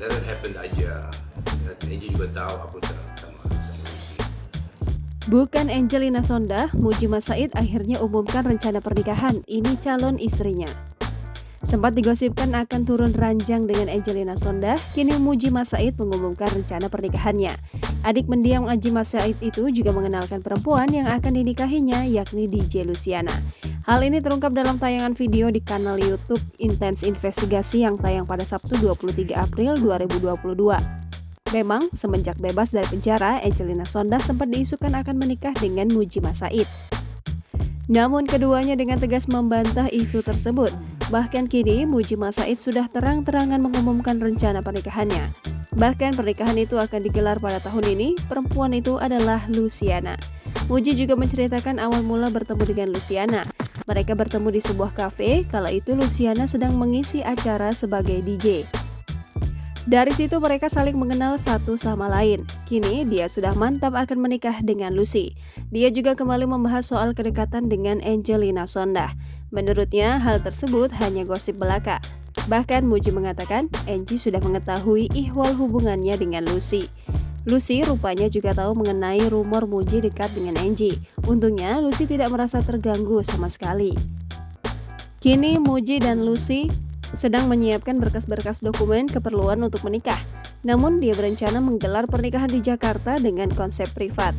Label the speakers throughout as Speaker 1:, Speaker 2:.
Speaker 1: doesn't happen aja. Dan Angie juga tahu aku sama Lucy.
Speaker 2: Bukan Angelina Sondakh, Muji Mas Said akhirnya umumkan rencana pernikahan. Ini calon istrinya. Sempat digosipkan akan turun ranjang dengan Angelina Sondakh, kini Muji Mas Said mengumumkan rencana pernikahannya. Adik mendiang Muji Mas Said itu juga mengenalkan perempuan yang akan dinikahinya, yakni DJ Luciana. Hal ini terungkap dalam tayangan video di kanal YouTube Intense Investigasi yang tayang pada Sabtu 23 April 2022. Memang, semenjak bebas dari penjara, Angelina Sondakh sempat diisukan akan menikah dengan Muji Mas Said. Namun keduanya dengan tegas membantah isu tersebut. Bahkan kini Muji Mas Said sudah terang-terangan mengumumkan rencana pernikahannya. Bahkan pernikahan itu akan digelar pada tahun ini. Perempuan itu adalah Luciana. Muji juga menceritakan awal mula bertemu dengan Luciana. Mereka bertemu di sebuah kafe, kala itu Luciana sedang mengisi acara sebagai DJ. Dari situ mereka saling mengenal satu sama lain. Kini dia sudah mantap akan menikah dengan Lucy. Dia juga kembali membahas soal kedekatan dengan Angelina Sondakh. Menurutnya hal tersebut hanya gosip belaka. Bahkan Muji mengatakan Angie sudah mengetahui ihwal hubungannya dengan Lucy. Lucy rupanya juga tahu mengenai rumor Muji dekat dengan Angie. Untungnya Lucy tidak merasa terganggu sama sekali. Kini Muji dan Lucy sedang menyiapkan berkas-berkas dokumen keperluan untuk menikah. Namun dia berencana menggelar pernikahan di Jakarta dengan konsep privat.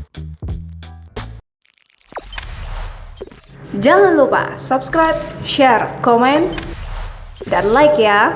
Speaker 3: Jangan lupa subscribe, share, komen, dan like ya.